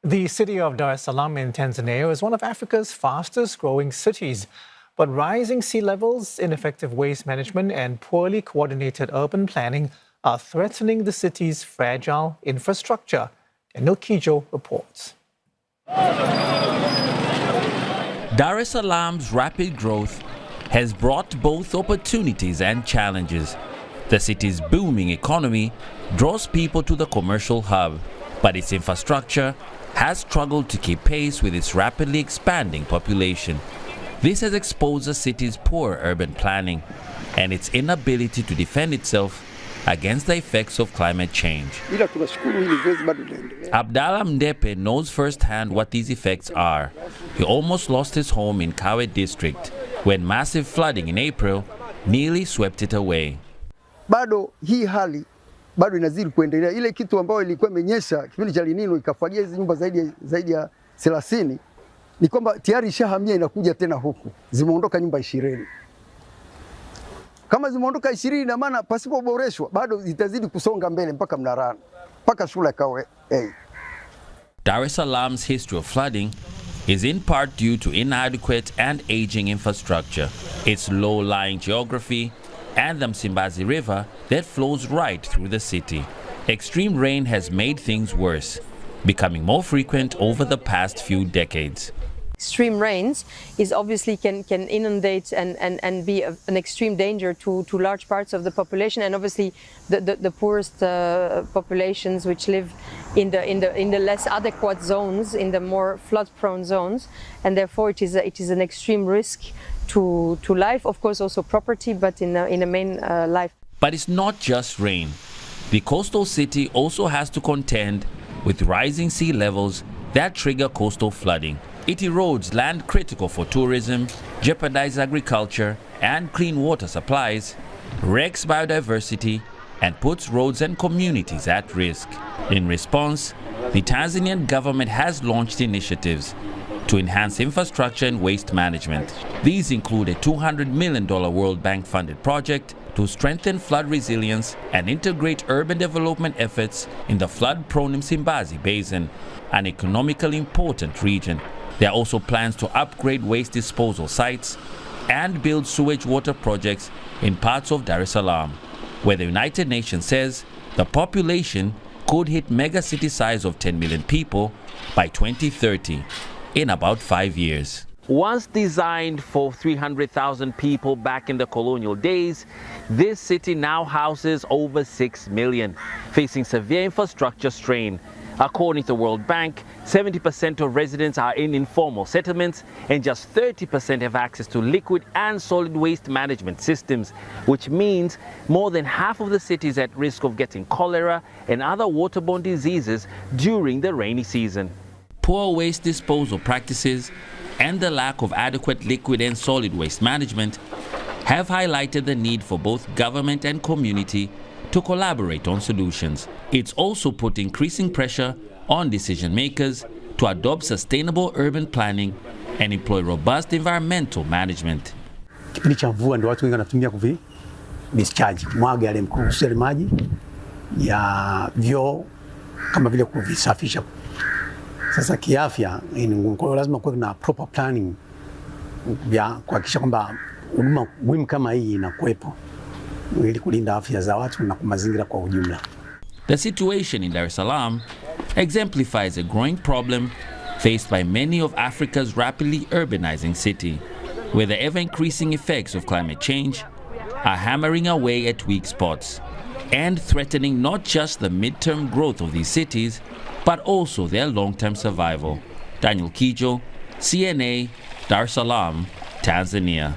The city of Dar es Salaam in Tanzania is one of Africa's fastest growing cities. But rising sea levels, ineffective waste management, and poorly coordinated urban planning are threatening the city's fragile infrastructure. Kijo reports. Dar es Salaam's rapid growth has brought both opportunities and challenges. The city's booming economy draws people to the commercial hub, but its infrastructure has struggled to keep pace with its rapidly expanding population. This has exposed the city's poor urban planning and its inability to defend itself against the effects of climate change. Abdallah Mdepe knows firsthand what these effects are. He almost lost his home in Kawe district when massive flooding in April nearly swept it away. Bado hii hali bado inazidi kuendelea. Ile kitu ambayo ilikuwa imenyesha kipindi cha Linino ikafagia hizi nyumba zaidi ya 30 ni kwamba tayari ishahamia inakuja tena huku. Zimeondoka nyumba 20. Kama zimeondoka 20 na maana pasipoboreshwa bado zitazidi kusonga mbele mpaka Mnarani, mpaka shule Kawe. Dar es Salaam's history of flooding is in part due to inadequate and aging infrastructure, its low-lying geography, and the Msimbazi River that flows right through the city. Extreme rain has made things worse, becoming more frequent over the past few decades. Extreme rains is obviously can inundate and be an extreme danger to large parts of the population, and obviously the poorest populations which live in the less adequate zones, in the more flood-prone zones, and therefore it is an extreme risk to life, of course also property, but in a main life. But it's not just rain. The coastal city also has to contend with rising sea levels that trigger coastal flooding. It erodes land critical for tourism, jeopardizes agriculture and clean water supplies, wrecks biodiversity, and puts roads and communities at risk. In response, the Tanzanian government has launched initiatives to enhance infrastructure and waste management. These include a $200 million World Bank-funded project to strengthen flood resilience and integrate urban development efforts in the flood-prone Msimbazi Basin, an economically important region. There are also plans to upgrade waste disposal sites and build sewage water projects in parts of Dar es Salaam, where the United Nations says the population could hit megacity size of 10 million people by 2030, in about 5 years. Once designed for 300,000 people back in the colonial days, this city now houses over 6 million, facing severe infrastructure strain. According to the World Bank, 70% of residents are in informal settlements and just 30% have access to liquid and solid waste management systems, which means more than half of the city is at risk of getting cholera and other waterborne diseases during the rainy season. Poor waste disposal practices and the lack of adequate liquid and solid waste management have highlighted the need for both government and community to collaborate on solutions. It's also put increasing pressure on decision makers to adopt sustainable urban planning and employ robust environmental management. Kipindi cha mvua ndio watu wengi wanatumia kuvi discharge, mwaga yale mkuseli maji ya vyoo kama vile kuvisafisha. Sasa kiafya ni ngumu, kwa hiyo lazima kuwe na proper planning ya kuhakikisha kwamba huduma muhimu kama hii inakuwepo ili kulinda afya za watu na mazingira kwa ujumla. The situation in Dar es Salaam exemplifies a growing problem faced by many of Africa's rapidly urbanizing city, where the ever-increasing effects of climate change are hammering away at weak spots and threatening not just the midterm growth of these cities, but also their long-term survival. Kijo, CNA, Dar es Salaam, Tanzania.